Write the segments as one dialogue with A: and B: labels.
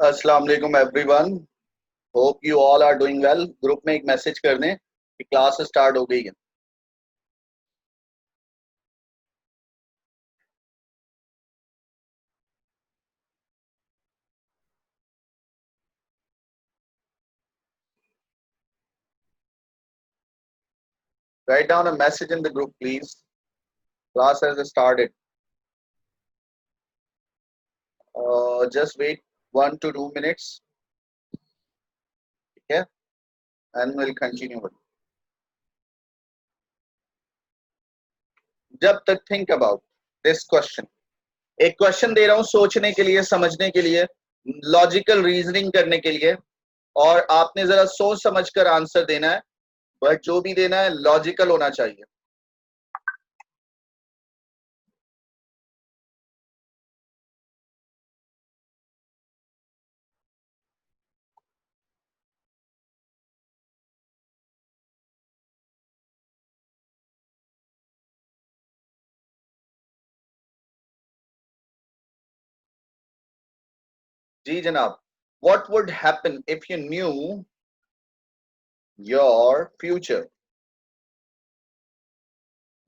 A: अस्सलाम वालेकुम everyone, hope you all are doing well. Group में एक मैसेज कर दें कि क्लास स्टार्ट हो गई है। Write down a message in the group please, class has started. Just wait 1 to 2 minutes, ठीक है, एंड विल कंटिन्यू। जब तक थिंक अबाउट दिस क्वेश्चन, एक क्वेश्चन दे रहा हूं सोचने के लिए, समझने के लिए, लॉजिकल रीजनिंग करने के लिए, और आपने जरा सोच समझ कर आंसर देना है। बट जो भी देना है लॉजिकल होना चाहिए। जी जनाब, what would happen if you knew your future?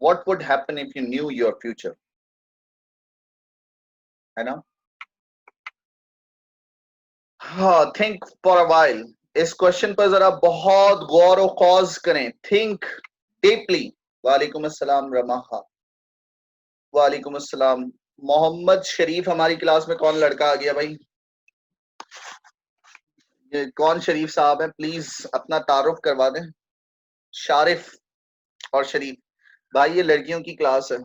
A: What would happen if you knew your future? है ना? हाँ, थिंक फॉर अ वाइल। इस क्वेश्चन पर जरा बहुत गौर और खौज करें। Think deeply. वालेकुम अस्सलाम रमा। वालेकुम अस्सलाम। मोहम्मद शरीफ, हमारी क्लास में कौन लड़का आ गया भाई? ये कौन शरीफ साहब है? प्लीज अपना तारुफ करवा दें। शारिफ और शरीफ भाई, ये लड़कियों की क्लास है।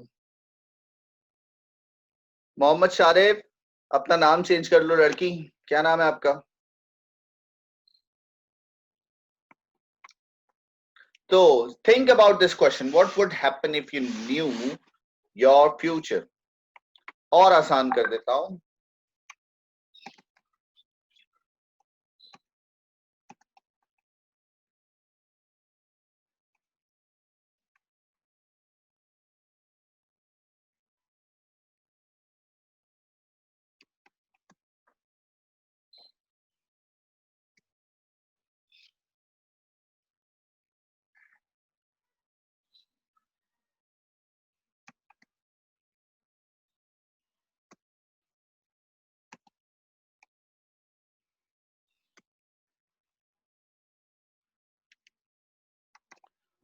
A: मोहम्मद शारिफ, अपना नाम चेंज कर लो। लड़की, क्या नाम है आपका? तो think about this question, what would happen if you new your future. और आसान कर देता हूं।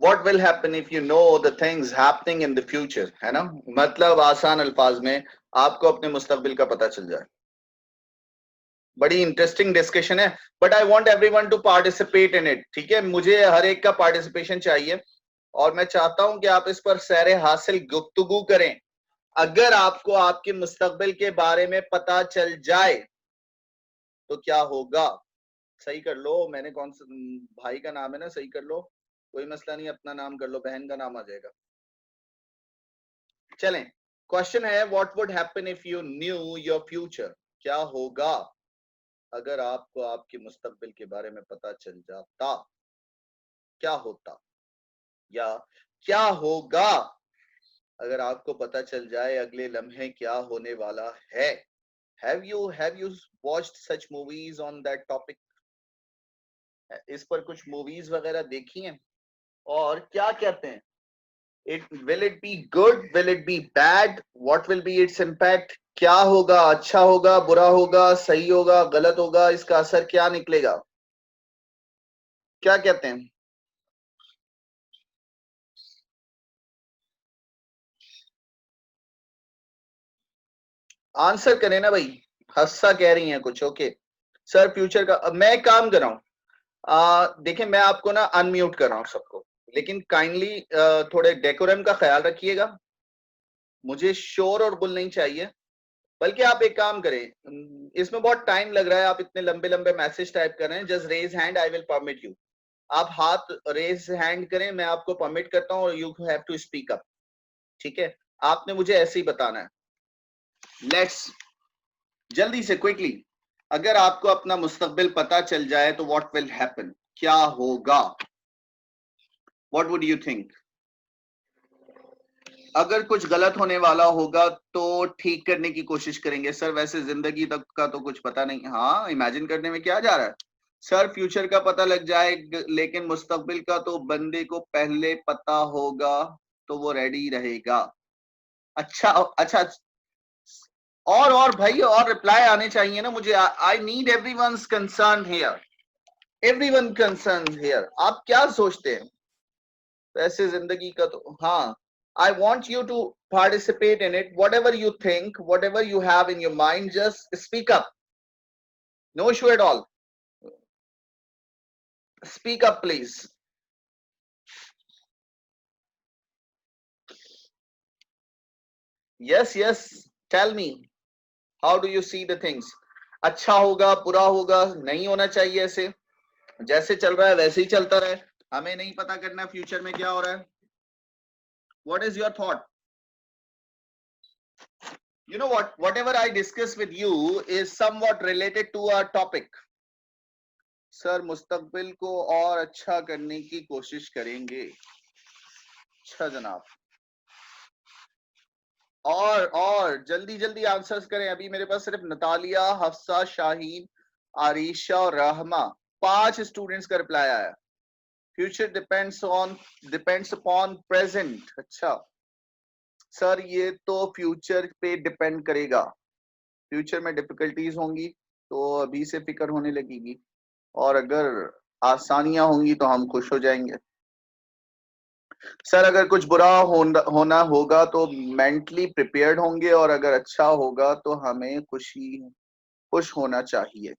A: What will happen if you know the things happening in the future, है ना? मतलब आसान अल्फाज में आपको अपने मुस्तकबिल का पता चल जाए। बड़ी इंटरेस्टिंग डिस्कशन है, but I want everyone to participate in it. ठीक है, मुझे हर एक का पार्टिसिपेशन चाहिए, और मैं चाहता हूं कि आप इस पर सैर हासिल गुफ्तगू करें। अगर आपको आपके मुस्तकबिल के बारे में पता चल जाए तो क्या होगा? सही कर लो, मैंने कौन सा भाई का नाम है ना, सही कर लो, कोई मसला नहीं, अपना नाम कर लो, बहन का नाम आ जाएगा। चलें, क्वेश्चन है what would happen if you new your future. क्या होगा अगर आपको आपके मुस्तकबिल के बारे में पता चल जाता? क्या होता, या क्या होगा अगर आपको पता चल जाए अगले लम्हे क्या होने वाला है? Have you watched such movies on that topic? इस पर कुछ मूवीज वगैरह देखी हैं? और क्या कहते हैं? Will it be good? Will it be bad? What will be its impact? क्या होगा? अच्छा होगा, बुरा होगा, सही होगा, गलत होगा? इसका असर क्या निकलेगा? क्या कहते हैं? आंसर करें ना भाई। हस्सा कह रही हैं कुछ। ओके सर, फ्यूचर का मैं एक काम कर रहा हूँ। देखिए, मैं आपको ना अनम्यूट कर रहा हूँ सबको, लेकिन काइंडली थोड़े डेकोरम का ख्याल रखिएगा। मुझे शोर और गुल नहीं चाहिए। बल्कि आप एक काम करें, इसमें बहुत टाइम लग रहा है, आप इतने लंबे लंबे मैसेज टाइप कर रहे हैं। Just raise hand, I will permit you. आप हाथ रेज हैंड करें, मैं आपको परमिट करता हूँ, और you have to speak up. ठीक है, आपने मुझे ऐसे ही बताना है। लेट्स जल्दी से, क्विकली। अगर आपको अपना मुस्तकबिल पता चल जाए तो व्हाट विल हैपन, क्या होगा? What would you think? अगर कुछ गलत होने वाला होगा तो ठीक करने की कोशिश करेंगे। सर वैसे जिंदगी तक का तो कुछ पता नहीं। हाँ, इमेजिन करने में क्या जा रहा है। सर फ्यूचर का पता लग जाए लेकिन मुस्तकबिल का तो बंदे को पहले पता होगा तो वो रेडी रहेगा। अच्छा अच्छा। और भाई और रिप्लाई आने चाहिए ना मुझे। I need everyone's concern here, everyone concern here. आप क्या सोचते हैं वैसे जिंदगी का तो। हाँ, I want you to participate in it. Whatever you think, whatever you have in your mind, just speak up. No issue at all. Speak up, please. Yes, yes. Tell me, how do you see the things? अच्छा होगा, बुरा होगा, नहीं होना चाहिए ऐसे। जैसे चल रहा है वैसे ही चलता रहे। हमें नहीं पता करना फ्यूचर में क्या हो रहा है। What is your thought? You know what? Whatever I discuss with you is somewhat related to our topic. Sir मुस्तकबिल को और अच्छा करने की कोशिश करेंगे। अच्छा जनाब। और जल्दी जल्दी आंसर्स करें। अभी मेरे पास सिर्फ नतालिया, हफ्सा, शाहीन, आरिशा और रहमा 5 स्टूडेंट्स का रिप्लाई आया। Future depends upon present. अच्छा सर ये तो फ्यूचर पे डिपेंड करेगा। फ्यूचर में डिफिकल्टीज होंगी तो अभी से फिक्र होने लगेगी, और अगर आसानियां होंगी तो हम खुश हो जाएंगे। सर अगर कुछ बुरा होना होगा तो मेंटली प्रिपेयर्ड होंगे, और अगर अच्छा होगा तो हमें खुश होना चाहिए।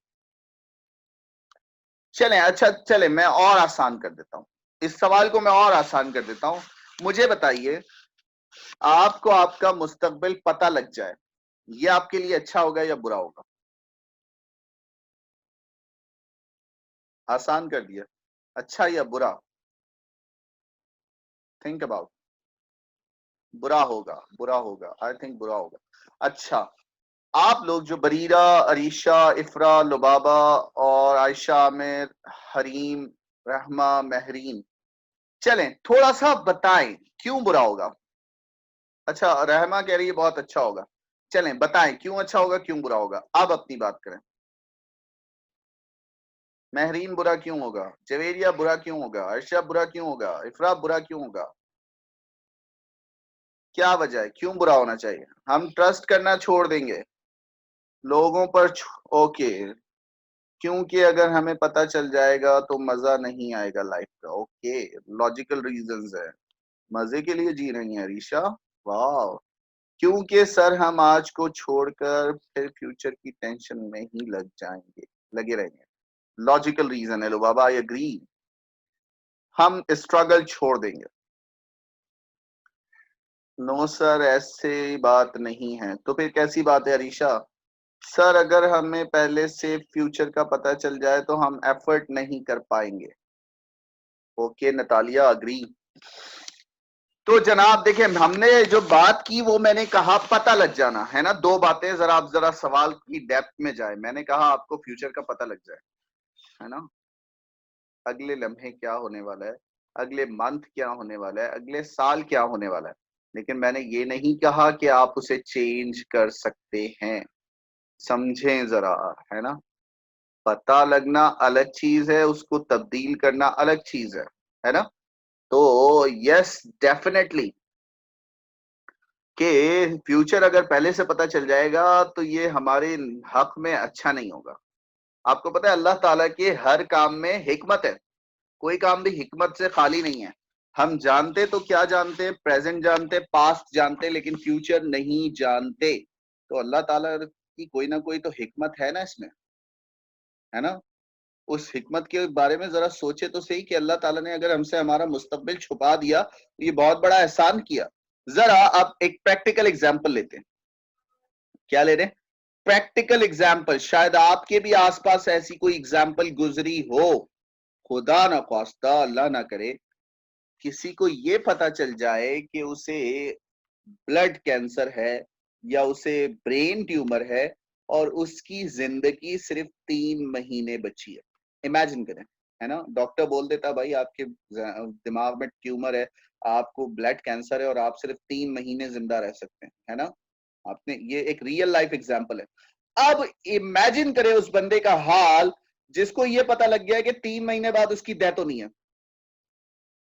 A: चलें, अच्छा चलें, मैं और आसान कर देता हूँ इस सवाल को। मैं और आसान कर देता हूँ। मुझे बताइए, आपको आपका मुस्तकबिल पता लग जाए, ये आपके लिए अच्छा होगा या बुरा होगा? आसान कर दिया। अच्छा या बुरा? Think about. बुरा होगा, बुरा होगा। आई थिंक बुरा होगा। अच्छा, आप लोग जो बरीरा, अरीशा, इफ्रा, लुबाबा और आयशा, आमिर, हरीम, रहमा, महरीन, चलें थोड़ा सा बताएं क्यों बुरा होगा। अच्छा, रहमा कह रही है बहुत अच्छा होगा। चलें बताएं क्यों अच्छा होगा, क्यों बुरा होगा। अब अपनी बात करें। महरीन बुरा क्यों होगा? जवेरिया बुरा क्यों होगा? अर्शा बुरा क्यों होगा? इफ्रा बुरा क्यों होगा? क्या वजह है, क्यों बुरा होना चाहिए? हम ट्रस्ट करना छोड़ देंगे लोगों पर। ओके, क्योंकि अगर हमें पता चल जाएगा तो मजा नहीं आएगा लाइफ का। ओके, लॉजिकल रीजंस है। मजे के लिए जी रही हैं रीशा। वाह। क्योंकि सर हम आज को छोड़कर फिर फ्यूचर की टेंशन में ही लगे रहेंगे। लॉजिकल रीजन है लो बाबा, आई एग्री। हम स्ट्रगल छोड़ देंगे। नो सर ऐसे बात नहीं है। तो फिर कैसी बात है अरीशा? सर अगर हमें पहले से फ्यूचर का पता चल जाए तो हम एफर्ट नहीं कर पाएंगे। Okay Natalia, agree. तो जनाब देखिए, हमने जो बात की वो मैंने कहा पता लग जाना है ना। दो बातें, जरा आप जरा सवाल की डेप्थ में जाए। मैंने कहा आपको फ्यूचर का पता लग जाए, है ना। अगले लम्हे क्या होने वाला है, अगले मंथ क्या होने वाला है, अगले साल क्या होने वाला है। लेकिन मैंने ये नहीं कहा कि आप उसे चेंज कर सकते हैं। समझें जरा, है ना। पता लगना अलग चीज है, उसको तब्दील करना अलग चीज है ना। तो यस डेफिनेटली कि फ्यूचर अगर पहले से पता चल जाएगा तो ये हमारे हक में अच्छा नहीं होगा। आपको पता है अल्लाह ताला के हर काम में हिकमत है। कोई काम भी हिकमत से खाली नहीं है। हम जानते तो क्या जानते, प्रेजेंट जानते, पास्ट जानते, लेकिन फ्यूचर नहीं जानते। तो अल्लाह ताला की कोई ना कोई तो हिकमत है ना इसमें, है ना। उस हिकमत के बारे में जरा सोचे तो सही कि अल्लाह ताला ने अगर हमसे हमारा मुस्तकबिल छुपा दिया तो ये बहुत बड़ा एहसान किया। जरा आप एक प्रैक्टिकल एग्जांपल लेते हैं। क्या ले रहे हैं? Practical example. शायद आपके भी आसपास ऐसी कोई एग्जाम्पल गुजरी हो। खुदा ना खास्ता, अल्लाह ना करे, किसी को ये पता चल जाए कि उसे ब्लड कैंसर है या उसे ब्रेन ट्यूमर है और उसकी जिंदगी सिर्फ 3 महीने बची है। इमेजिन करें, है ना। डॉक्टर बोल देता भाई आपके दिमाग में ट्यूमर है, आपको ब्लड कैंसर है और आप सिर्फ 3 महीने जिंदा रह सकते हैं, है ना। आपने, ये एक रियल लाइफ एग्जांपल है। अब इमेजिन करें उस बंदे का हाल जिसको ये पता लग गया है कि 3 महीने बाद उसकी डेथ होनी है।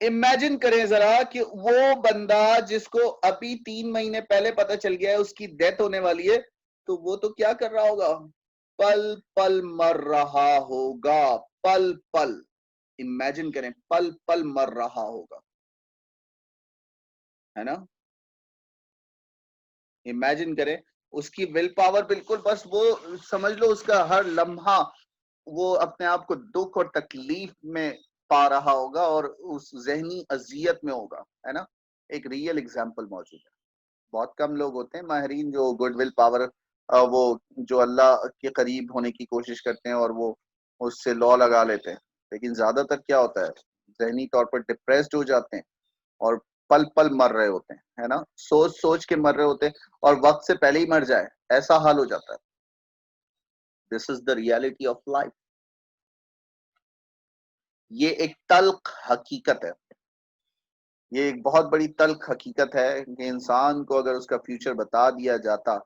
A: इमेजिन करें जरा कि वो बंदा जिसको अभी 3 महीने पहले पता चल गया है उसकी डेथ होने वाली है, तो वो तो क्या कर रहा होगा, पल पल मर रहा होगा, पल पल। इमेजिन करें, पल पल मर रहा होगा, है ना। इमेजिन करें, उसकी विल पावर बिल्कुल, बस वो समझ लो उसका हर लम्हा वो अपने आप को दुख और तकलीफ में पा रहा होगा और उस जहनी अजियत में होगा, है ना। एक रियल एग्जाम्पल मौजूद है। बहुत कम लोग होते हैं माहरीन जो गुड विल पावर, वो जो अल्लाह के करीब होने की कोशिश करते हैं और वो उससे लॉ लगा लेते हैं। लेकिन ज्यादातर क्या होता है, जहनी तौर पर डिप्रेस्ड हो जाते हैं और पल पल मर रहे होते हैं, है ना। सोच सोच के मर रहे होते हैं और वक्त से पहले ही मर जाए, ऐसा हाल हो जाता है। This is the reality of life. ये एक तल्ख हकीकत है। ये एक बहुत बड़ी तल्ख हकीकत है कि इंसान को अगर उसका फ्यूचर बता दिया जाता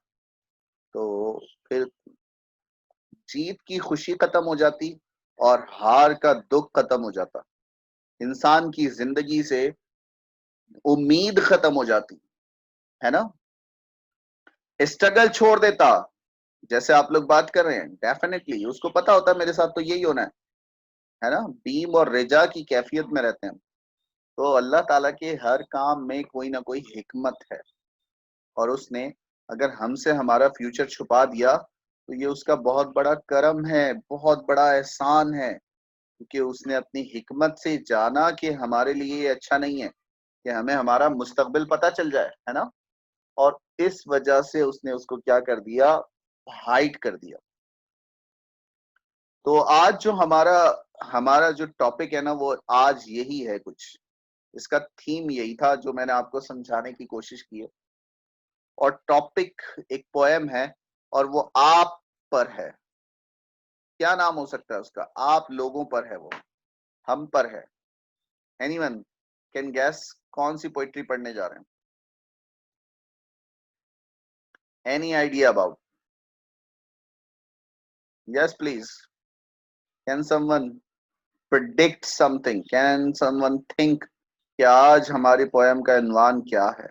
A: तो फिर जीत की खुशी खत्म हो जाती और हार का दुख खत्म हो जाता। इंसान की जिंदगी से उम्मीद खत्म हो जाती, है ना। स्ट्रगल छोड़ देता। जैसे आप लोग बात कर रहे हैं, डेफिनेटली उसको पता होता है मेरे साथ तो यही होना है ना। बीम और रेजा की कैफियत में रहते हैं। तो अल्लाह ताला के हर काम में कोई ना कोई हिकमत है और उसने अगर हमसे हमारा फ्यूचर छुपा दिया तो ये उसका बहुत बड़ा करम है, बहुत बड़ा एहसान है, क्योंकि उसने अपनी हिकमत से जाना कि हमारे लिए ये अच्छा नहीं है कि हमें हमारा मुस्तकबिल पता चल जाए, है ना। और इस वजह से उसने उसको क्या कर दिया, हाइड कर दिया। तो आज जो हमारा हमारा जो टॉपिक है ना, वो आज यही है कुछ। इसका थीम यही था जो मैंने आपको समझाने की कोशिश की है। और टॉपिक एक पोएम है और वो आप पर है। क्या नाम हो सकता है उसका, आप लोगों पर है वो, हम पर है। एनीवन कैन गैस कौन सी पोइट्री पढ़ने जा रहे हैं? Any idea about? Yes please. Can someone predict something, can someone think कि आज हमारी पोएम का इन्वान क्या है?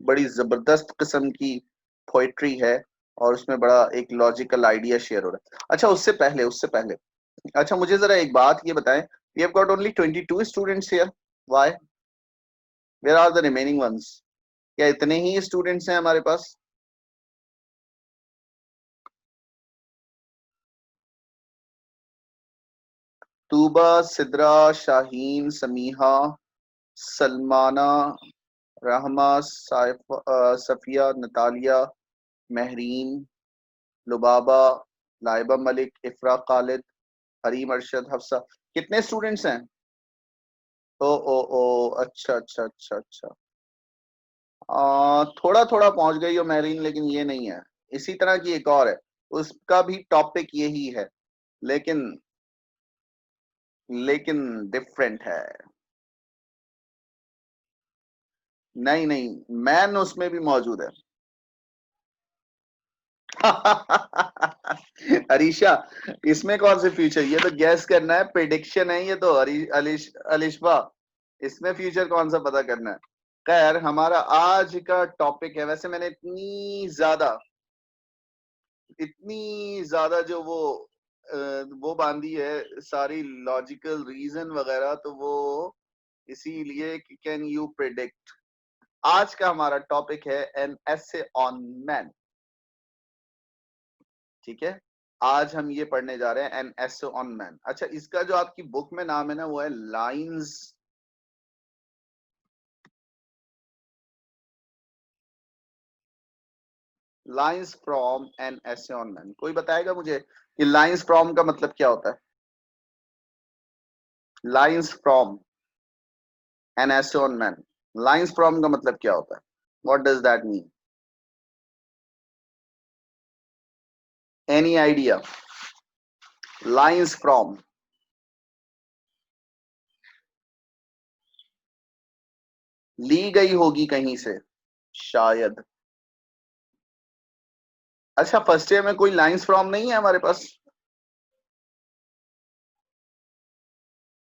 A: बड़ी जबरदस्त किस्म की पोइट्री है और उसमें बड़ा एक लॉजिकल आइडिया शेयर हो रहा है। अच्छा उससे पहले अच्छा मुझे जरा एक बात ये बताएं, we have got only 22 students here, why, where are the remaining ones? क्या इतने ही स्टूडेंट्स हैं हमारे पास? तूबा, सिद्रा, शाहीन, समीहा, सलमाना, रहमा, सफिया, नतालिया, महरीन, लुबाबा, लाइबा मलिक, इफ्रा, खालिद, हरीम, अरशद, हफ्सा। कितने स्टूडेंट्स हैं? ओ अच्छा अच्छा अच्छा अच्छा। थोड़ा थोड़ा पहुंच गई हो महरीन, लेकिन ये नहीं है। इसी तरह की एक और है, उसका भी टॉपिक यही है, लेकिन लेकिन डिफरेंट है। नहीं नहीं, मैन उसमें भी मौजूद है। अरीशा, इसमें कौन से फ्यूचर, ये तो गैस करना है, प्रिडिक्शन है ये तो। अलिशबा, इसमें फ्यूचर कौन सा पता करना है? खैर, हमारा आज का टॉपिक है, वैसे मैंने इतनी ज्यादा जो वो बांधी है सारी लॉजिकल रीजन वगैरह, तो वो इसीलिए कि कैन यू प्रिडिक्ट। आज का हमारा टॉपिक है एन एसे ऑन मैन, ठीक है। आज हम ये पढ़ने जा रहे हैं एन एसे ऑन मैन। अच्छा, इसका जो आपकी बुक में नाम है ना, वो है lines, lines from an essay on man. कोई बताएगा मुझे कि लाइंस फ्रॉम का मतलब क्या होता है? Lines from an essay on man, lines from का मतलब क्या होता है? What does that mean? Any idea? Lines from, ली गई होगी कहीं से शायद। अच्छा, फर्स्ट ईयर में कोई लाइंस फ्रॉम नहीं है हमारे पास?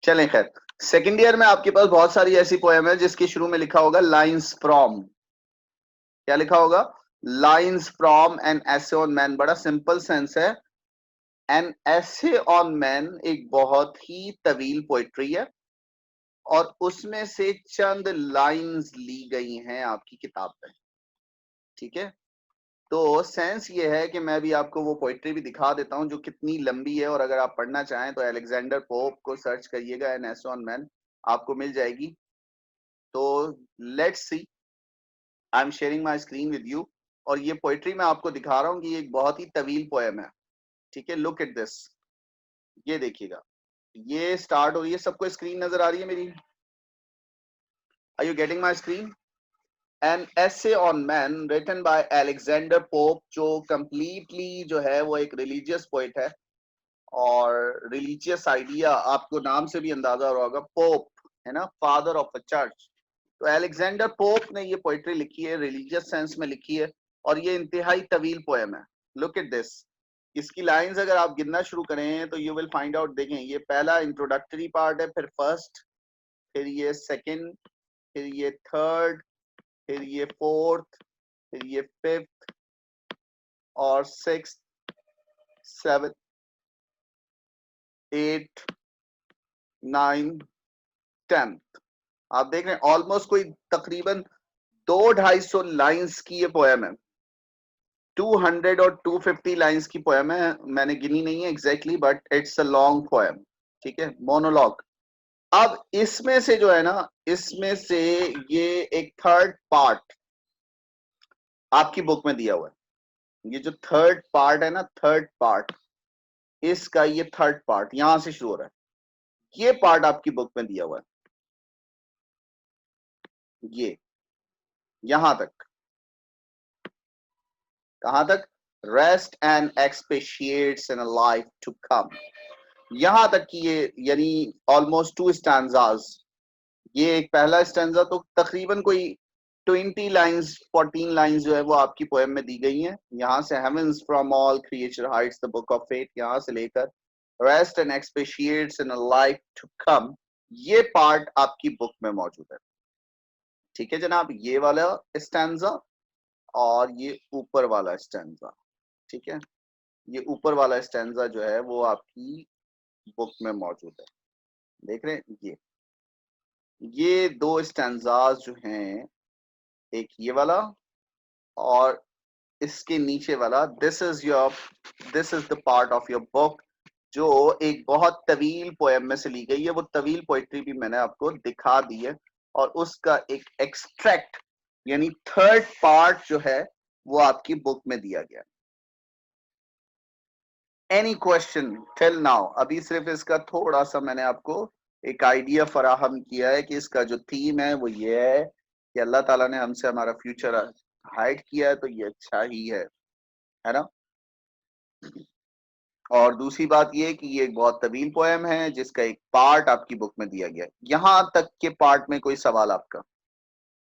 A: चलें खैर, सेकंड ईयर में आपके पास बहुत सारी ऐसी पोएम है जिसके शुरू में लिखा होगा लाइंस फ्रॉम। क्या लिखा होगा? Lines from an essay on man. बड़ा सिंपल सेंस है। एन एसे ऑन मैन एक बहुत ही तवील पोइट्री है और उसमें से चंद लाइंस ली गई हैं आपकी किताब में। ठीक है, तो सेंस ये है कि मैं भी आपको वो पोइट्री भी दिखा देता हूं जो कितनी लंबी है, और अगर आप पढ़ना चाहें तो अलेक्जेंडर पोप को सर्च करिएगा, एन एस ऑन मैन, आपको मिल जाएगी। तो let's see, I am sharing my screen with you, और ये पोइट्री मैं आपको दिखा रहा हूँ कि ये एक बहुत ही तवील पोएम है। ठीक है, लुक एट दिस। ये देखिएगा, ये स्टार्ट हो रही है। सबको स्क्रीन नजर आ रही है मेरी? Are you getting my screen? An essay on man written by Alexander Pope, जो कंप्लीटली जो है वो एक रिलीजियस पोइट है, और रिलीजियस आइडिया आपको नाम से भी अंदाजा हो रहा होगा, पोप है ना, फादर ऑफ अ चर्च। तो अलेक्जेंडर पोप ने ये पोइट्री लिखी है, रिलीजियस सेंस में लिखी है, और ये इंतहाई तवील पोएम है। Look at this. इसकी लाइंस अगर आप गिनना शुरू करें तो यू विल फाइंड आउट। देखें, ये पहला इंट्रोडक्टरी पार्ट है, फिर फर्स्ट, फिर ये सेकंड, फिर ये थर्ड, फिर ये फोर्थ, फिर ये फिफ्थ और six, seven, eight, nine, 10th। आप देख रहे हैं ऑलमोस्ट कोई तकरीबन 200-250 लाइंस की ये पोएम है। 200 और 250 लाइंस की पोएम है, मैंने गिनी नहीं है exactly, but it's a long poem. ठीक है, मोनोलॉग। अब इसमें से जो है ना, इसमें से ये एक थर्ड पार्ट आपकी बुक में दिया हुआ है। ये जो थर्ड पार्ट है ना, थर्ड पार्ट, इसका ये थर्ड पार्ट यहां से शुरू हो रहा है। ये पार्ट आपकी बुक में दिया हुआ है, ये यहां तक। कहां तक? Rest and expatiates in a life to come. यहां तक कि ये यानी ऑलमोस्ट 2 स्टैंजास। ये एक पहला स्टैंजा तो तकरीबन कोई 20 लाइंस, 14 लाइंस जो है वो आपकी पोएम में दी गई हैं। यहां से heavens from all creature hides the book of fate, यहां से लेकर rest and expatiates in a life to come, ये पार्ट आपकी बुक में मौजूद है। ठीक है जनाब, ये वाला स्टैंजा और ये ऊपर वाला स्टैंजा। ठीक है, ये ऊपर वाला स्टैंजा जो है वो आपकी बुक में मौजूद है। देख रहे हैं ये दो स्टैंजाज जो हैं, एक ये वाला और इसके नीचे वाला, this is the part of your book जो एक बहुत तवील पोएम में से ली गई है। वो तवील पोइट्री भी मैंने आपको दिखा दी है, और उसका एक एक्सट्रैक्ट यानी थर्ड पार्ट जो है वो आपकी बुक में दिया गया। Any question till now? अभी सिर्फ इसका थोड़ा सा मैंने आपको एक आइडिया फराहम किया है कि इसका जो थीम है वो ये है कि अल्लाह ताला ने हमसे हमारा फ्यूचर हाइड किया है, तो ये अच्छा ही है ना। और दूसरी बात ये कि ये एक बहुत तवील पोएम है जिसका एक पार्ट आपकी बुक में दिया गया है। यहां तक के पार्ट में कोई सवाल आपका,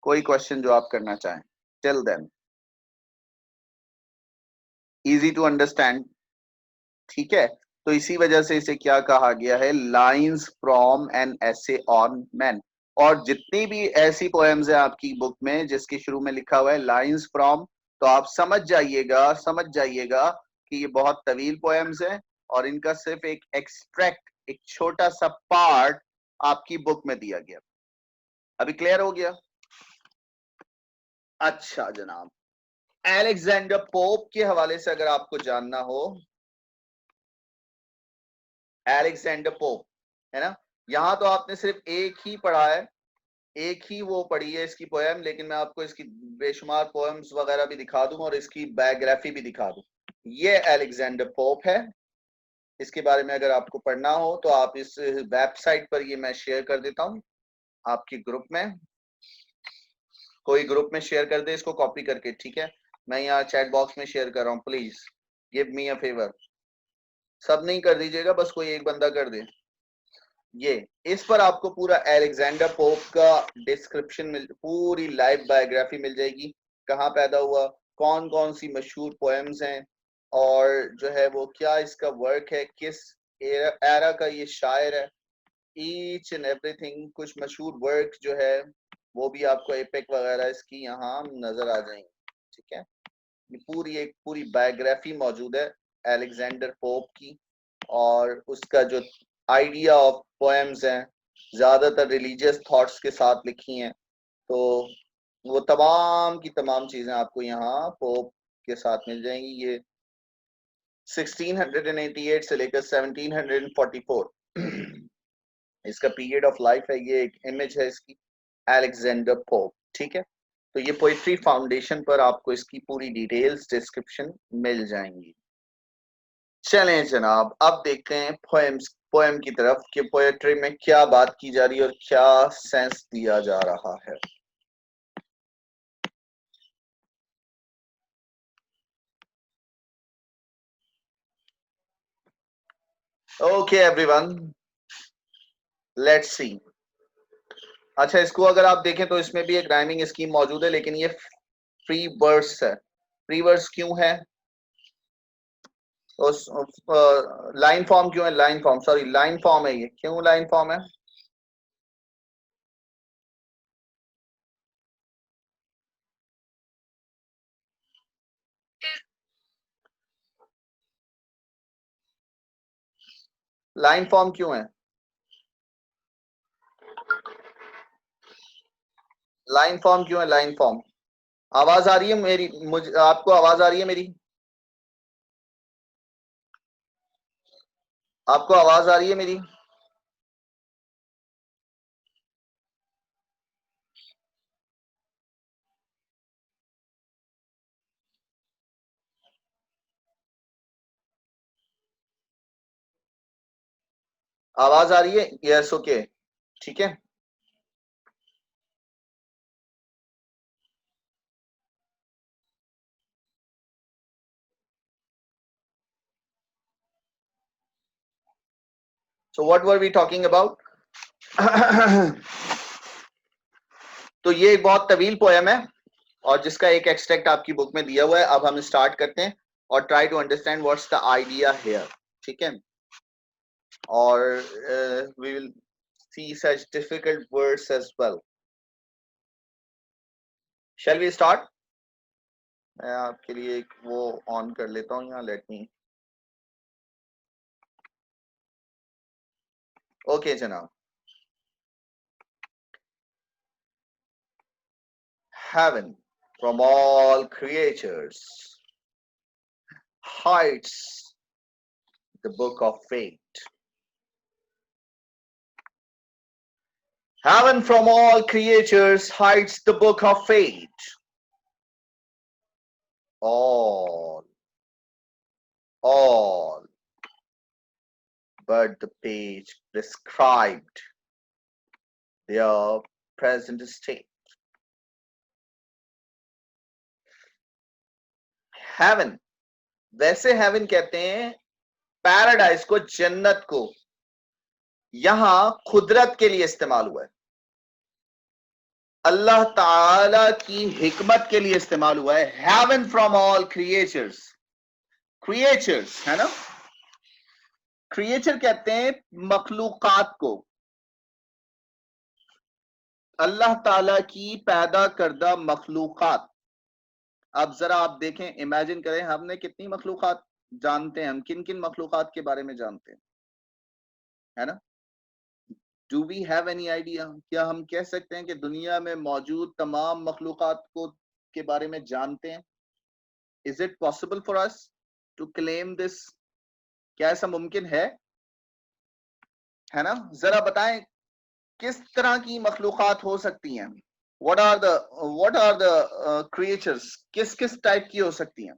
A: कोई क्वेश्चन जो आप करना चाहें? Till then easy to understand. ठीक है, तो इसी वजह से इसे क्या कहा गया है? Lines from an essay on man. और जितनी भी ऐसी पोएम्स है आपकी बुक में जिसके शुरू में लिखा हुआ है लाइंस फ्रॉम, तो आप समझ जाइएगा कि ये बहुत तवील पोएम्स हैं, और इनका सिर्फ एक एक्सट्रैक्ट, एक छोटा सा पार्ट आपकी बुक में दिया गया। अभी क्लियर हो गया? अच्छा जनाब, अलेक्जेंडर पोप के हवाले से अगर आपको जानना हो, अलेक्जेंडर पोप है ना, यहां तो आपने सिर्फ एक ही पढ़ा है, एक ही वो पढ़ी है इसकी पोएम, लेकिन मैं आपको इसकी बेशुमार पोएम्स वगैरह भी दिखा दूं और इसकी बायोग्राफी भी दिखा दूं। ये अलेक्जेंडर पोप है। इसके बारे में अगर आपको पढ़ना हो तो आप इस वेबसाइट पर, ये मैं शेयर कर देता हूं आपके ग्रुप में। कोई ग्रुप में शेयर कर दे इसको कॉपी करके। ठीक है, मैं यहाँ चैट बॉक्स में शेयर कर रहा हूँ, please give me a favour. सब नहीं कर दीजिएगा, बस कोई एक बंदा कर दे। ये इस पर आपको पूरा अलेक्जेंडर पोप का डिस्क्रिप्शन पूरी लाइफ बायोग्राफी मिल जाएगी, कहाँ पैदा हुआ, कौन कौन सी मशहूर पोएम्स हैं, और जो है वो क्या इसका वर्क है, किस एरा का ये शायर है, ईच एंड एवरीथिंग। कुछ मशहूर वर्क जो है वो भी आपको एपिक वगैरह इसकी यहाँ नजर आ जाएंगे। ठीक है, ये पूरी एक पूरी बायोग्राफी मौजूद है अलेक्जेंडर पोप की, और उसका जो आइडिया ऑफ पोएम्स हैं ज्यादातर रिलीजियस थॉट्स के साथ लिखी हैं। तो वो तमाम की तमाम चीजें आपको यहाँ पोप के साथ मिल जाएंगी। ये 1688 से लेकर 1744 इसका पीरियड ऑफ लाइफ है। ये एक इमेज है इसकी, अलेक्जेंडर पोप। ठीक है, तो ये पोइट्री फाउंडेशन पर आपको इसकी पूरी डिटेल्स डिस्क्रिप्शन मिल जाएंगी। चलें जनाब, अब देखते हैं पोएम की तरफ कि पोएट्री में क्या बात की जा रही है और क्या सेंस दिया जा रहा है। Okay everyone, let's see. अच्छा, इसको अगर आप देखें तो इसमें भी एक राइमिंग स्कीम मौजूद है, लेकिन ये फ्री वर्स है। फ्री वर्स क्यों है? उस लाइन फॉर्म क्यों है? Line form, sorry line form है। ये क्यों लाइन फॉर्म है? लाइन फॉर्म क्यों है? लाइन फॉर्म क्यों है? Line form. आवाज आ रही है मेरी? मुझे, आपको आवाज आ रही है मेरी? आपको आवाज आ रही है मेरी? आवाज आ रही है? यस, ओके, ठीक है। So what were we talking about? तो ये एक बहुत तवील पोएम है और जिसका एक एक्सट्रैक्ट आपकी बुक में दिया हुआ है। अब हम स्टार्ट करते हैं और try to understand what's the idea here. ठीक है, और we will see such difficult words as well. Shall we start? मैं आपके लिए एक वो ऑन कर लेता हूँ यहाँ, लेट मी। ओके जनाब। Heaven from all creatures hides the book of fate. Heaven from all creatures hides the book of fate. All, all, but the page prescribed their present state. Heaven, वैसे heaven कहते हैं paradise को, जन्नत को। यहां खुदरत के लिए इस्तेमाल हुआ है, अल्लाह ताला की हिकमत के लिए इस्तेमाल हुआ है। Heaven from all creatures, creatures है ना, क्रिएचर कहते हैं मखलूकात को, अल्लाह ताला की पैदा करदा मखलूकात। अब जरा आप देखें, इमेजिन करें, हमने कितनी मखलूकात जानते हैं, हम किन किन मखलूकात के बारे में जानते हैं, है ना? Do we have any idea? क्या हम कह सकते हैं कि दुनिया में मौजूद तमाम मखलूकात को के बारे में जानते हैं? Is it possible for us to claim this? क्या ऐसा मुमकिन है ना? जरा बताएं किस तरह की मखलूकात हो सकती हैं? व्हाट आर द क्रिएचर्स, किस किस टाइप की हो सकती हैं?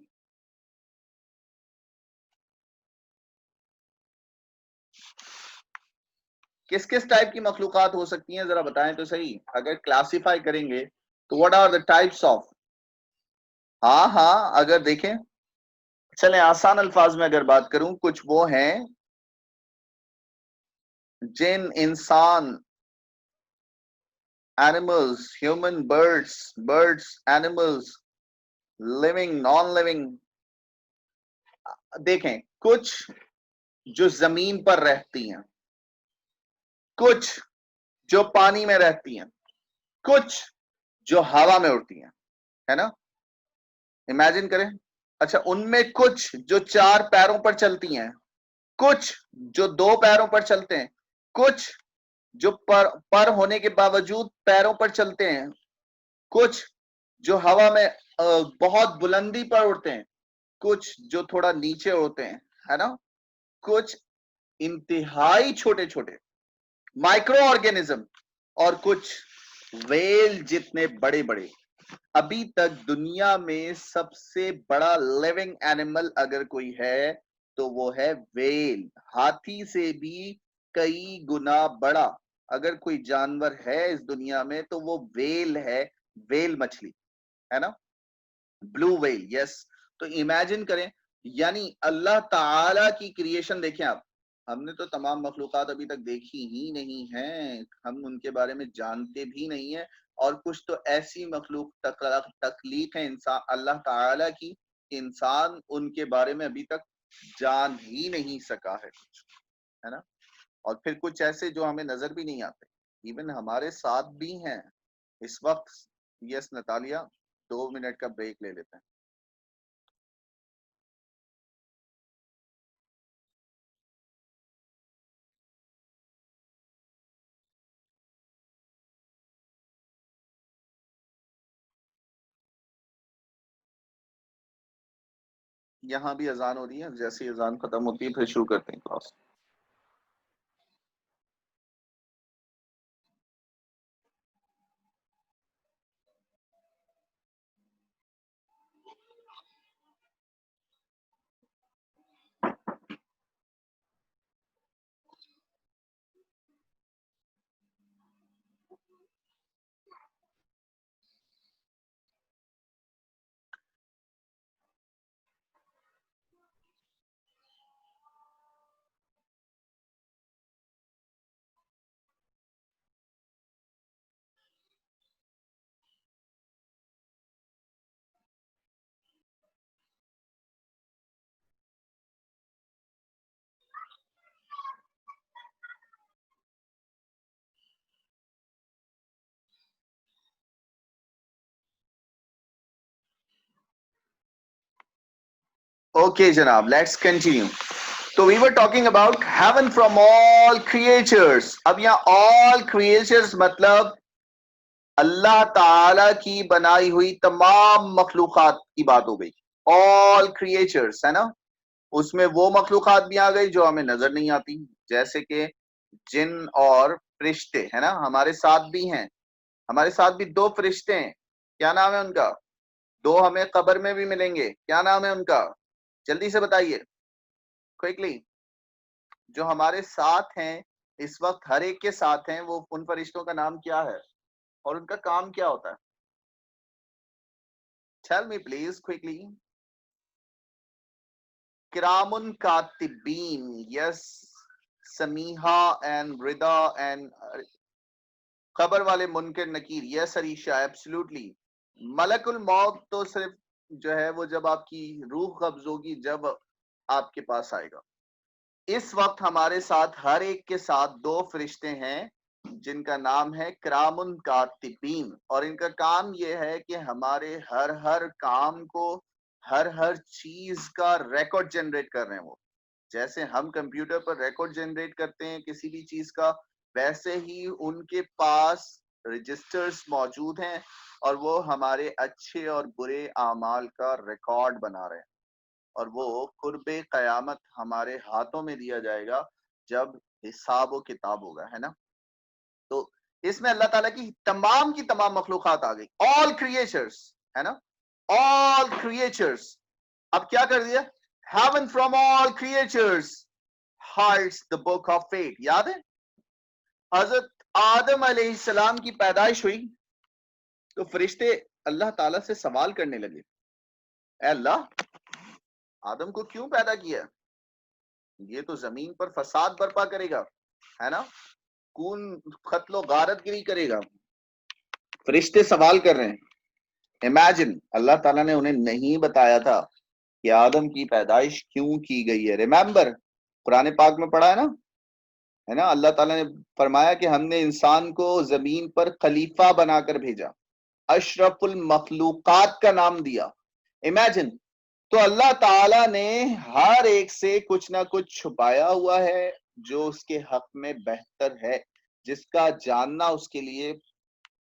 A: किस किस टाइप की मखलूकात हो सकती हैं, जरा बताएं तो सही। अगर क्लासिफाई करेंगे तो what are the types of? हाँ हाँ, अगर देखें, चलें आसान अल्फाज में अगर बात करूं, कुछ वो हैं जिन, इंसान, animals, human, birds, animals, living, non living. देखें, कुछ जो जमीन पर रहती हैं, कुछ जो पानी में रहती हैं, कुछ जो हवा में उड़ती हैं, है ना? इमेजिन करें। अच्छा, उनमें कुछ जो 4 पैरों पर चलती हैं, कुछ जो 2 पैरों पर चलते हैं, कुछ जो पर होने के बावजूद पैरों पर चलते हैं, कुछ जो हवा में बहुत बुलंदी पर उड़ते हैं, कुछ जो थोड़ा नीचे उड़ते हैं, है ना? कुछ इंतहाई छोटे-छोटे माइक्रो ऑर्गेनिज्म, और कुछ व्हेल जितने बड़े-बड़े। अभी तक दुनिया में सबसे बड़ा लिविंग एनिमल अगर कोई है तो वो है व्हेल। हाथी से भी कई गुना बड़ा अगर कोई जानवर है इस दुनिया में तो वो व्हेल है, व्हेल मछली, है ना? Blue whale, yes. तो इमेजिन करें, यानी अल्लाह ताला की क्रिएशन देखें आप। हमने तो तमाम मखलूकात अभी तक देखी ही नहीं है, हम उनके बारे में जानते भी नहीं है। और कुछ तो ऐसी मखलूक तकलीक है इंसान अल्लाह ताला की, इंसान उनके बारे में अभी तक जान ही नहीं सका है कुछ, है ना? और फिर कुछ ऐसे जो हमें नजर भी नहीं आते, इवन हमारे साथ भी हैं इस वक्त। यस नतालिया, 2 मिनट का ब्रेक ले लेते हैं। यहाँ भी अजान हो रही है, जैसे ही अजान खत्म होती है फिर शुरू करते हैं क्लास। ओके जनाब, लेट्स कंटिन्यू। तो we were talking about heaven from all creatures. अब यहाँ ऑल क्रिएचर्स मतलब अल्लाह ताला की बनाई हुई तमाम मखलूकात की बात हो गई। ऑल क्रिएचर्स, है ना? उसमें वो मखलूकात भी आ गई जो हमें नजर नहीं आती, जैसे कि जिन और फरिश्ते, है ना? हमारे साथ भी हैं, हमारे साथ भी 2 फरिश्ते हैं। क्या नाम है उनका? 2 हमें कब्र में भी मिलेंगे। क्या नाम है उनका? जल्दी से बताइए, क्विकली। जो हमारे साथ हैं इस वक्त, हर एक के साथ हैं, वो उन फरिश्तों का नाम क्या है और उनका काम क्या होता है? Tell me please quickly. Kiraman Katibin, yes. Sameeha and Rida and खबर वाले मुनकर नकीर, यस अरीशा, एब्सोल्युटली। मलकुल मौत तो सिर्फ जो है वो जब आपकी रूह कब्ज होगी, जब आपके पास आएगा। इस वक्त हमारे साथ, हर एक के साथ 2 फरिश्ते हैं जिनका नाम है किरामुन कातिबीन, और इनका काम यह है कि हमारे हर हर काम को, हर हर चीज का रिकॉर्ड जनरेट कर रहे हैं। वो जैसे हम कंप्यूटर पर रिकॉर्ड जनरेट करते हैं किसी भी चीज का, वैसे ही उनके पास रजिस्टर्स मौजूद हैं और वो हमारे अच्छे और बुरे आमाल का रिकॉर्ड बना रहे हैं। और वो कुर्बे कयामत हमारे हाथों में दिया जाएगा जब हिसाब व किताब होगा, है ना? तो इसमें अल्लाह ताला की तमाम मखलूकात आ गई, ऑल क्रिएचर्स, है ना? All creatures. अब क्या कर दिया? Heaven from all creatures hides the book of fate. याद है हजरत आदम अलैहिस्सलाम की पैदाइश हुई तो फरिश्ते अल्लाह ताला से सवाल करने लगे, "ऐ अल्लाह, आदम को क्यों पैदा किया? ये तो जमीन पर फसाद बर्पा करेगा। है ना, कून कत्लो गारतगिरी करेगा। फरिश्ते सवाल कर रहे हैं। इमेजिन, अल्लाह ताला ने उन्हें नहीं बताया था कि आदम की पैदाइश क्यों की गई है। रिमेंबर, कुरान पाक में पढ़ा है ना, अल्लाह ताला ने फरमाया कि हमने इंसान को जमीन पर खलीफा बनाकर भेजा, अशरफुल मखलूकात का नाम दिया। इमेजिन, तो अल्लाह ताला ने हर एक से कुछ ना कुछ छुपाया हुआ है जो उसके हक में बेहतर है, जिसका जानना उसके लिए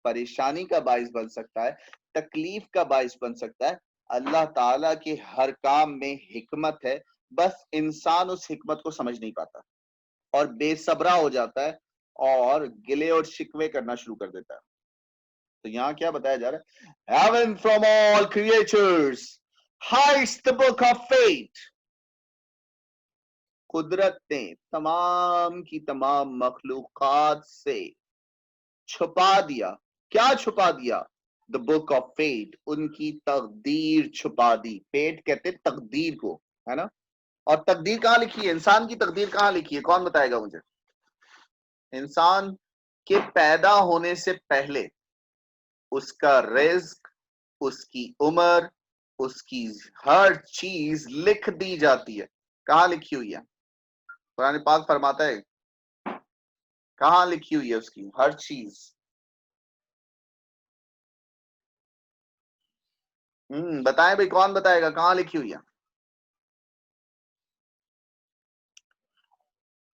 A: परेशानी का बाइस बन सकता है, तकलीफ का बाइस बन सकता है। अल्लाह ताला के हर काम में हिकमत है, बस इंसान उस हिकमत को समझ नहीं पाता और बेसब्रा हो जाता है और गिले और शिकवे करना शुरू कर देता है। तो यहाँ क्या बताया जा रहा है? Heaven from all creatures hides the book of fate. कुदरत ने तमाम की तमाम मखलूकात से छुपा दिया। क्या छुपा दिया? द बुक ऑफ फेट, उनकी तकदीर छुपा दी। फेट कहते तकदीर को, है ना। और तकदीर कहाँ लिखी है? इंसान की तकदीर कहाँ लिखी है? कौन बताएगा मुझे? इंसान के पैदा होने से पहले उसका रिज्क, उसकी उम्र, उसकी हर चीज लिख दी जाती है। कहाँ लिखी हुई है? कुरान पाक फरमाता है, कहाँ लिखी हुई है उसकी हर चीज? बताएं भाई, कौन बताएगा कहाँ लिखी हुई है?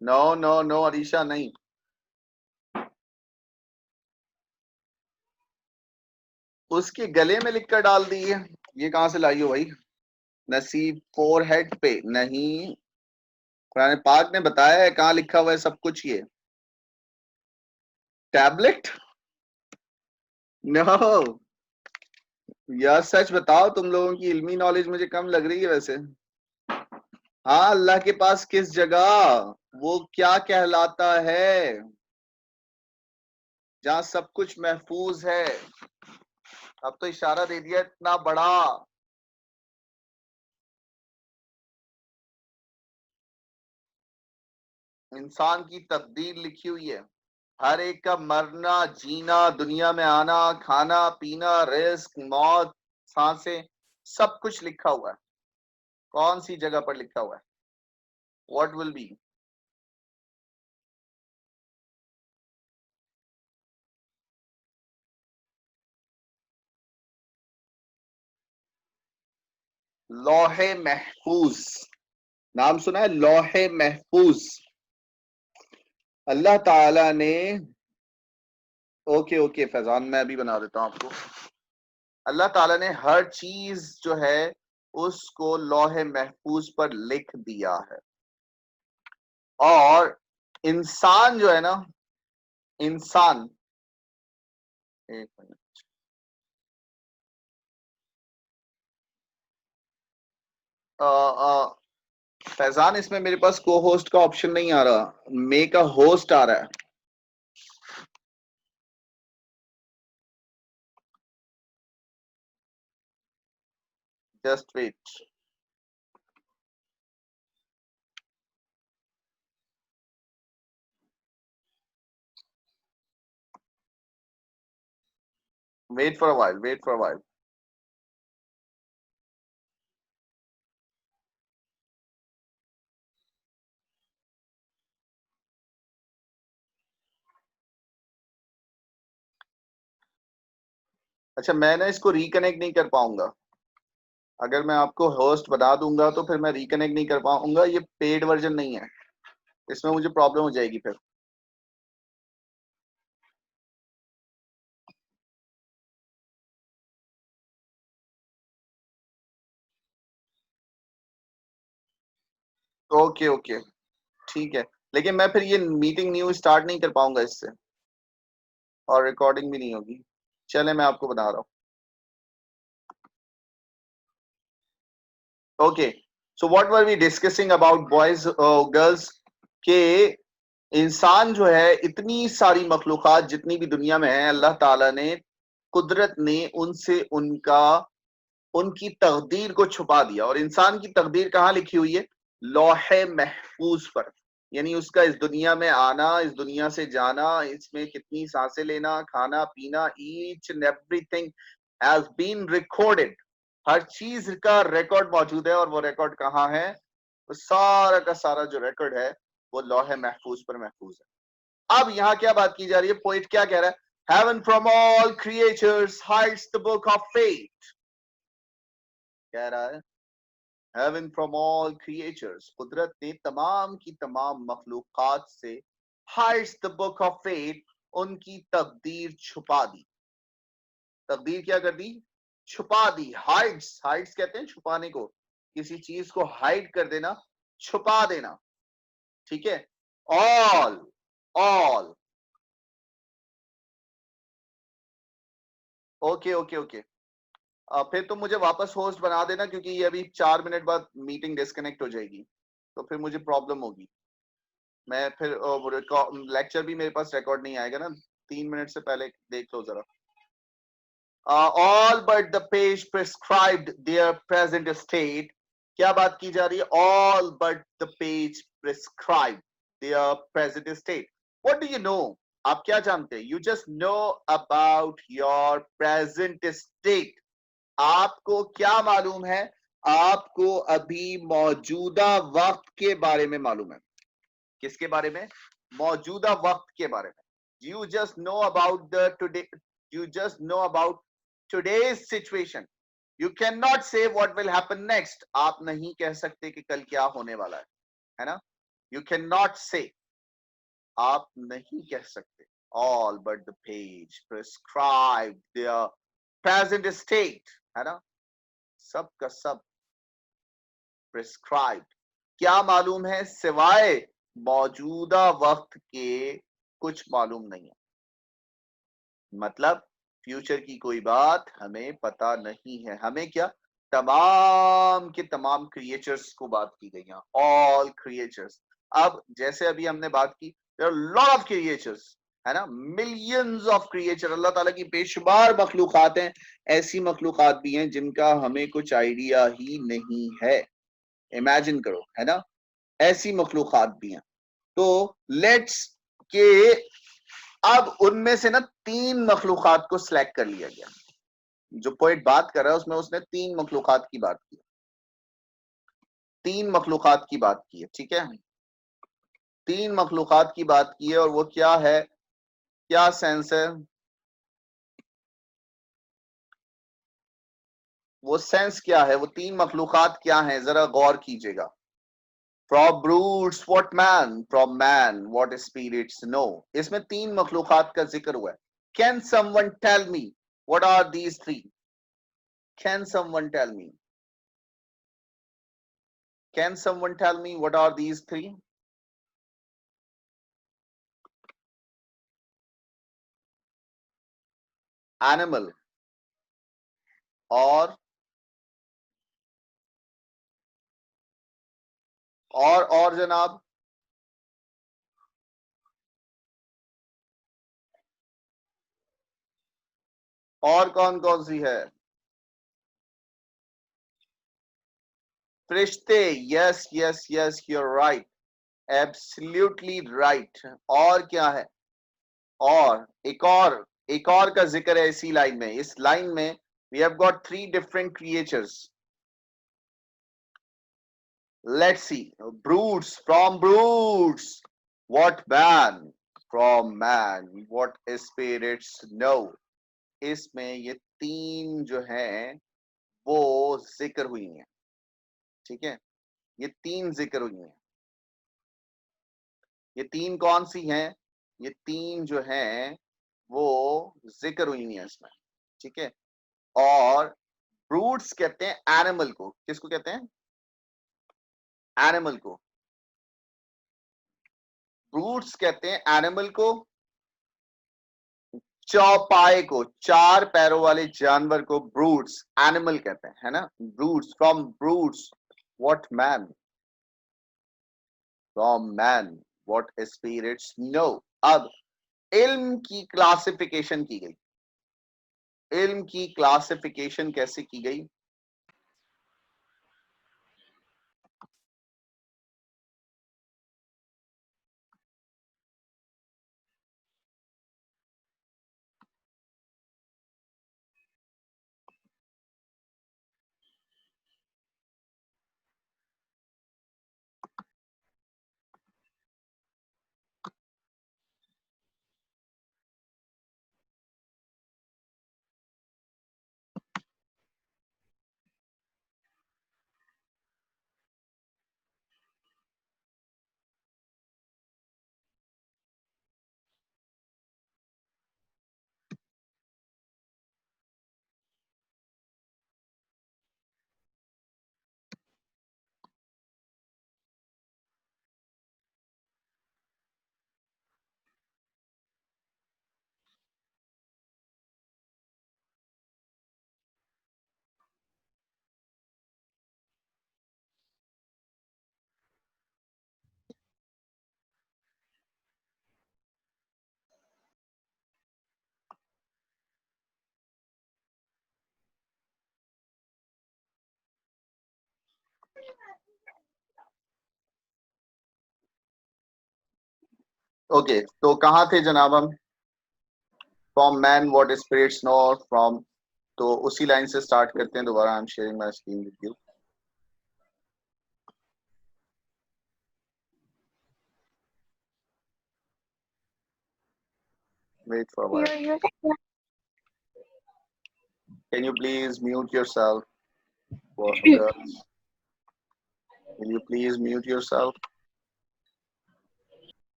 A: नो नो नो अरीशा, नहीं। उसके गले में लिखकर डाल दी है। ये कहां से लाई हो भाई? नसीब फोर हेड पे नहीं, कुरान पाक ने बताया है कहाँ लिखा हुआ है सब कुछ। ये टैबलेट? नो यार, सच बताओ, तुम लोगों की इल्मी नॉलेज मुझे कम लग रही है वैसे। हाँ, अल्लाह के पास किस जगह, वो क्या कहलाता है जहां सब कुछ महफूज है? अब तो इशारा दे दिया इतना बड़ा। इंसान की तकदीर लिखी हुई है, हर एक का मरना, जीना, दुनिया में आना, खाना पीना, रिस्क, मौत, सांसें, सब कुछ लिखा हुआ है। कौन सी जगह पर लिखा हुआ है? What will be? लौहे महफूज, नाम सुना है? लौहे महफूज अल्लाह ताला ने। ओके ओके फैजान, मैं अभी बना देता हूं आपको। अल्लाह ताला ने हर चीज जो है उसको लौहे महफूज पर लिख दिया है। और इंसान जो है ना, इंसान, एक मिनट, फैजान, इसमें मेरे पास को होस्ट का ऑप्शन नहीं आ रहा, मेक अ होस्ट आ रहा है। Just wait. Wait for a while, wait for a while. अच्छा, मैं ना इसको रिकनेक्ट नहीं कर पाऊंगा। अगर मैं आपको होस्ट बना दूंगा तो फिर मैं रिकनेक्ट नहीं कर पाऊंगा। ये पेड वर्जन नहीं है, इसमें मुझे प्रॉब्लम हो जाएगी फिर। ओके ओके, ठीक है। लेकिन मैं फिर ये मीटिंग न्यू स्टार्ट नहीं कर पाऊंगा इससे, और रिकॉर्डिंग भी नहीं होगी। चले, मैं आपको बता रहा हूँ। Okay, so what were we discussing about boys girls, के इंसान जो है, इतनी सारी मखलूकात जितनी भी दुनिया में है, अल्लाह ताला ने, कुदरत ने उनसे उनका उनकी तकदीर को छुपा दिया। और इंसान की तकदीर कहाँ लिखी हुई है? लौहे महफूज पर। यानी उसका इस दुनिया में आना, इस दुनिया से जाना, इसमें कितनी सांसें लेना, खाना पीना, each and everything has been recorded. हर चीज का रिकॉर्ड मौजूद है, और वो रिकॉर्ड कहाँ है? वो सारा का सारा जो रिकॉर्ड है वो लौहे महफूज पर महफूज है। अब यहाँ क्या बात की जा रही है? पोइट क्या कह रहा है? Heaven from all creatures hides the book of fate। कह रहा है Heaven from all creatures, कुदरत ने तमाम की तमाम मखलूकात से hides the book of fate, उनकी तकदीर छुपा दी। तकदीर क्या कर दी? छुपा दी। हाइड्स, हाइड्स कहते हैं छुपाने को, किसी चीज को हाइड कर देना, छुपा देना। ठीक है। All, all, okay okay okay. फिर तुम मुझे वापस होस्ट बना देना, क्योंकि ये अभी 4 मिनट बाद मीटिंग डिस्कनेक्ट हो जाएगी, तो फिर मुझे प्रॉब्लम होगी। मैं फिर लेक्चर भी मेरे पास रिकॉर्ड नहीं आएगा ना। 3 मिनट से पहले देख लो जरा। All but the page prescribed there present state. क्या बात की जा रही है? All but the page prescribed there present state. What do you know? आप क्या जानते हैं? You just know about your present state. आपको क्या मालूम है? आपको अभी मौजूदा वक्त के बारे में मालूम है। किसके बारे में? मौजूदा वक्त के बारे में। You just know about the today, you just know about today's situation. You can not से व्हाट विल हैपन नेक्स्ट। आप नहीं कह सकते कि कल क्या होने वाला है ना? यू कैन नॉट से, आप नहीं कह सकते। All but the page prescribe there present state, है ना? सब का सब प्रिस्क्राइब। क्या मालूम है? सिवाय मौजूदा वक्त के कुछ मालूम नहीं है। मतलब फ्यूचर की कोई बात हमें पता नहीं है। हमें क्या? तमाम के तमाम क्रिएचर्स को बात की गई है, ऑल क्रिएचर्स। अब जैसे अभी हमने बात की, there are lot of creatures, है ना? Millions of creature. अल्लाह ताला की बेशुमार मखलूकात हैं। ऐसी मखलूकात भी हैं जिनका हमें कुछ आइडिया ही नहीं है। इमेजिन करो, है ना? ऐसी मखलूकात भी हैं। तो लेट्स के अब उनमें से ना 3 मखलूकात को सिलेक्ट कर लिया गया। जो पोइट बात कर रहा है उसमें उसने 3 मखलूकात की बात की, 3 मखलूकात की बात की है। ठीक है, 3 मखलूकात की बात की है। और वो क्या है? क्या सेंस है? वो सेंस क्या है? वो 3 मखलूकात क्या है? जरा गौर कीजिएगा। From brutes what man, from man what spirits know. इसमें 3 मखलूकात का जिक्र हुआ है। Can someone tell me what are these 3? Can someone tell me? Can someone tell me what are these 3? Animal और जनाब, और कौन कौन सी है? फरिश्ते। Yes yes yes, you're right, absolutely right. और क्या है? और एक और का जिक्र है इसी लाइन में। इस लाइन में we have got 3 different creatures. Let's see. Brutes, from brutes what man, from man what spirits know. इसमें ये 3 जो हैं वो जिक्र हुई हैं। ठीक है, ये 3 जिक्र हुई हैं। ये 3 कौन सी हैं? ये 3 जो हैं वो जिक्र हुई हैं इसमें। ठीक है। और ब्रूट्स कहते हैं एनिमल को। किसको कहते हैं? एनिमल को। ब्रूट्स कहते हैं एनिमल को। चौपाए को, 4 पैरों वाले जानवर को ब्रूट्स एनिमल कहते हैं, है ना? Brutes, from brutes what man, from man what spirits know. अब इल्म की क्लासिफिकेशन की गई। इल्म की क्लासिफिकेशन कैसे की गई? ओके, तो कहाँ थे जनाब हम? From man what spirits no, from, तो उसी लाइन से स्टार्ट करते हैं दोबारा। I am sharing my screen with you. Wait for a while, can you please mute yourself? Girls, will you please mute yourself?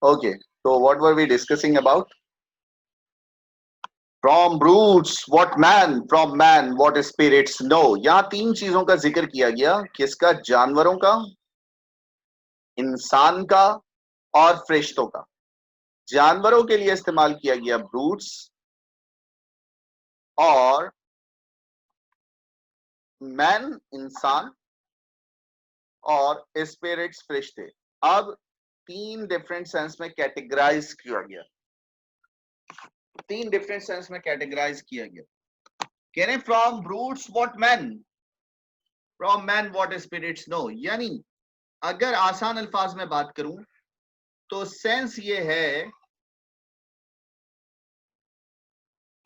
A: Okay, so what were we discussing about? From brutes what man, from man what spirits know। यहाँ तीन चीजों का जिक्र किया गया, किसका? जानवरों का, इंसान का और फरिश्तों का। जानवरों के लिए इस्तेमाल किया गया ब्रूट्स, और मैन इंसान, और स्पिरिट्स फरिश्ते। अब तीन डिफरेंट सेंस में कैटेगराइज किया गया, तीन डिफरेंट सेंस में कैटेगराइज किया गया। कह रहे from brutes what man, from man what spirits know. यानी अगर आसान अल्फाज में बात करूं तो सेंस ये है,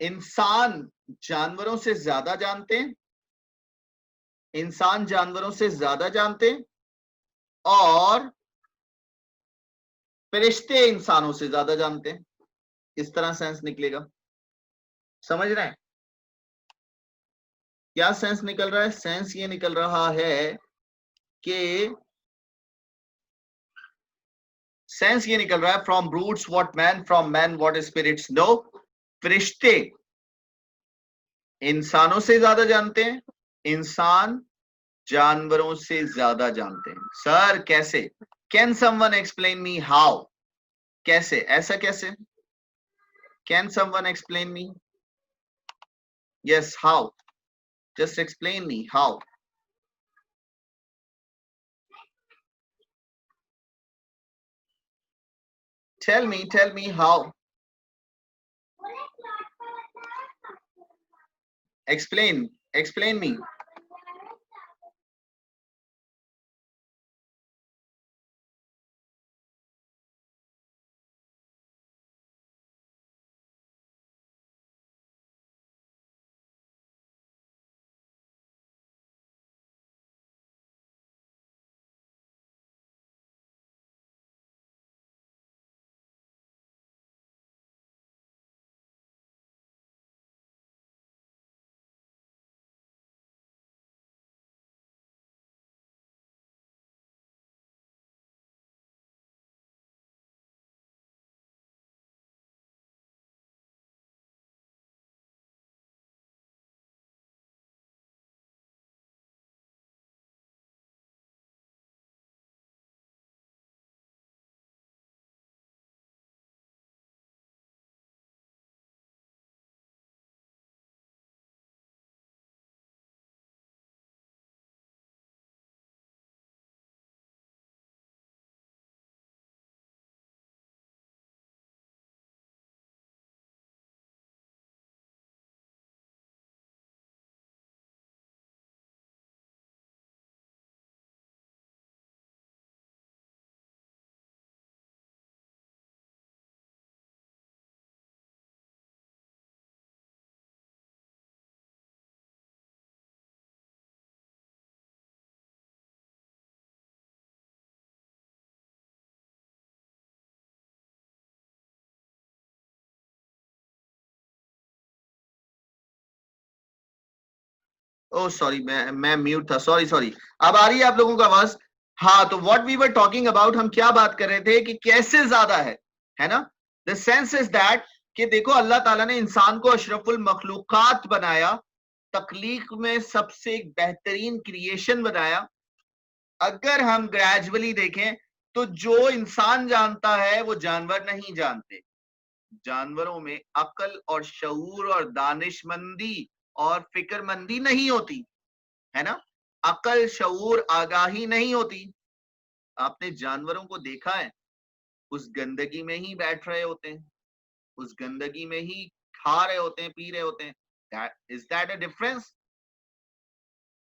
A: इंसान जानवरों से ज्यादा जानते हैं, इंसान जानवरों से ज्यादा जानते हैं, और फरिश्ते इंसानों से ज्यादा जानते हैं। इस तरह सेंस निकलेगा। समझ रहे हैं क्या सेंस निकल रहा है? सेंस ये निकल रहा है कि सेंस ये निकल रहा है from brutes what man, from man what spirits know. फरिश्ते इंसानों से ज्यादा जानते हैं, इंसान जानवरों से ज्यादा जानते हैं। सर कैसे? Can someone explain me how? कैसे? ऐसा कैसे? Can someone explain me? Yes, how? Just explain me how. Tell me how. Explain me. Oh sorry, मैं म्यूट था, सॉरी। अब आ रही है आप लोगों का आवाज? हाँ, तो what we were talking about, हम क्या बात कर रहे थे कि कैसे ज्यादा है ना? द सेंस इज दैट कि देखो अल्लाह ताला ने इंसान को अशरफुल मखलूकात बनाया, तख्लीक में सबसे बेहतरीन क्रिएशन बनाया। अगर हम ग्रेजुअली देखें तो जो इंसान जानता है वो जानवर नहीं जानते। जानवरों में अक्ल और शऊर और दानिशमंदी और फिक्रमंदी नहीं होती, है ना? अकल, शऊर, आगाही नहीं होती। आपने जानवरों को देखा है, उस गंदगी में ही बैठ रहे होते हैं, उस गंदगी में ही खा रहे होते हैं, पी रहे होते हैं। Is that a difference?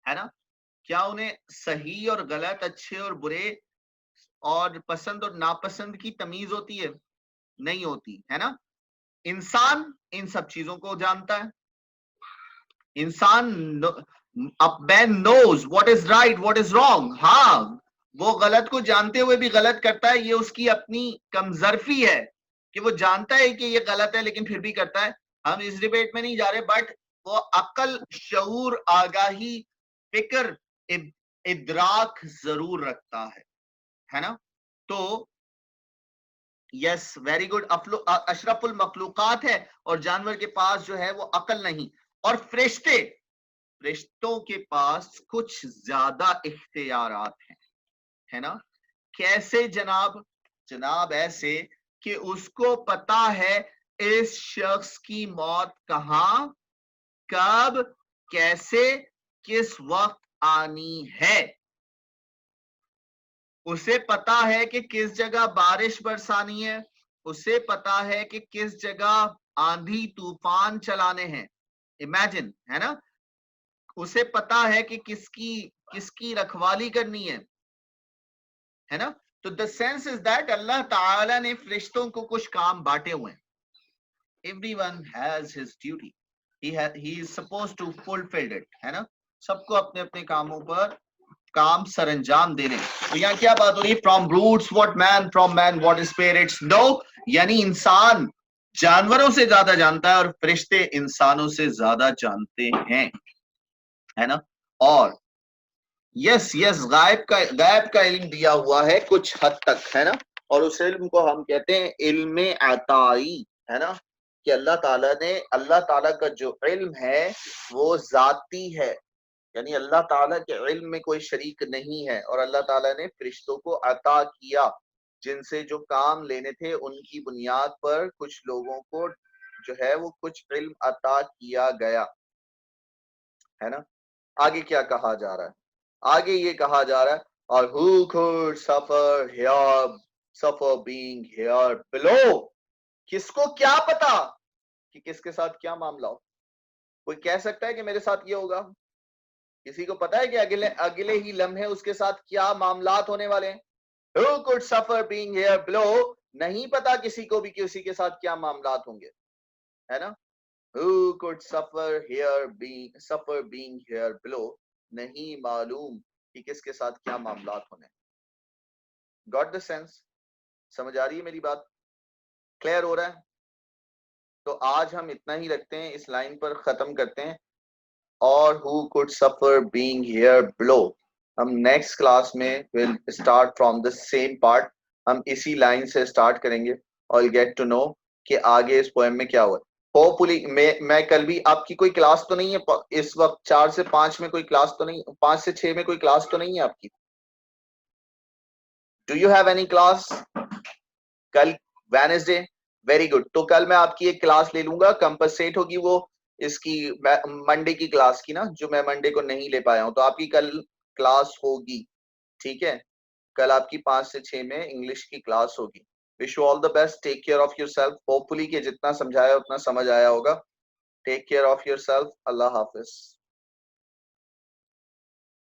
A: है ना? क्या उन्हें सही और गलत, अच्छे और बुरे और पसंद और नापसंद की तमीज होती है? नहीं होती, है ना? इंसान इन सब चीजों को जानता है। इंसान man knows what is right what is wrong. हाँ, वो गलत को जानते हुए भी गलत करता है, ये उसकी अपनी कमजोरी है कि वो जानता है कि ये गलत है लेकिन फिर भी करता है। हम इस डिबेट में नहीं जा रहे, बट वो अकल, शऊर, आगाही, फिक्र, इदराक जरूर रखता है ना? तो यस, वेरी गुड। अशरफुल मखलूकात है और जानवर के पास जो है वो अकल नहीं। और फरिश्तों के पास कुछ ज्यादा इख्तियारात हैं, है ना? कैसे जनाब? जनाब ऐसे कि उसको पता है इस शख्स की मौत कहां, कब, कैसे, किस वक्त आनी है। उसे पता है कि किस जगह बारिश बरसानी है, उसे पता है कि किस जगह आंधी तूफान चलाने हैं। इमेजिन, है ना? उसे पता है कि किसकी किसकी रखवाली करनी है ना? तो द सेंस इज दैट अल्लाह ताला ने फरिश्तों को कुछ काम बांटे हुए हैं। Everyone has his duty, he is supposed to fulfil it, है ना? सबको अपने अपने कामों पर काम सरंजाम देने। तो यहाँ क्या बात हो रही है? From brutes what man, from man what spirits. Know, यानी इंसान जानवरों से ज्यादा जानता है और फरिश्ते इंसानों से ज्यादा जानते हैं, है ना? और यस यस, गायब का इल्म दिया हुआ है कुछ हद तक, है ना? और उस इल्म को हम कहते हैं इल्म अताई, है ना? कि अल्लाह ताला का जो इल्म है वो जाती है, यानी अल्लाह ताला के इल्म में कोई शरीक नहीं है। और अल्लाह ताला ने फरिश्तों को अता किया, जिनसे जो काम लेने थे उनकी बुनियाद पर कुछ लोगों को जो है वो कुछ इल्म अता किया गया, है ना? आगे क्या कहा जा रहा है? आगे ये कहा जा रहा है, और who could suffer being here below। किसको क्या पता कि किसके साथ क्या मामला हो? कोई कह सकता है कि मेरे साथ ये होगा? किसी को पता है कि अगले अगले ही लम्हे उसके साथ क्या मामलात होने वाले हैं? Who could suffer being here below? नहीं पता किसी को भी किसी के साथ क्या मामलात होंगे, है ना? Who could suffer being here below? नहीं मालूम कि किसके साथ क्या मामलात होने। Got the sense? समझ आ रही है मेरी बात? क्लियर हो रहा है? तो आज हम इतना ही रखते हैं, इस लाइन पर खत्म करते हैं। और who could suffer being here below, हम नेक्स्ट क्लास में will start from the same part. हम इसी लाइन से स्टार्ट करेंगे और गेट टू नो कि आगे इस पोएम में क्या हुआ। होपफुली मैं कल भी, आपकी कोई क्लास तो नहीं है इस वक्त? 4 से 5 में कोई क्लास तो नहीं, 5 से 6 में कोई क्लास तो नहीं है आपकी? Do you have any class कल? Wednesday, very good. तो कल मैं आपकी एक क्लास ले लूंगा, कंपनसेट होगी वो इसकी मंडे की क्लास की ना, जो मैं मंडे को नहीं ले पाया हूं। तो आपकी कल क्लास होगी, ठीक है? कल आपकी 5 से 6 में इंग्लिश की क्लास होगी। Wish you all the best, take care of yourself. Hopefully कि जितना समझाया उतना समझ आया होगा। Take care of yourself. अल्लाह हाफिज।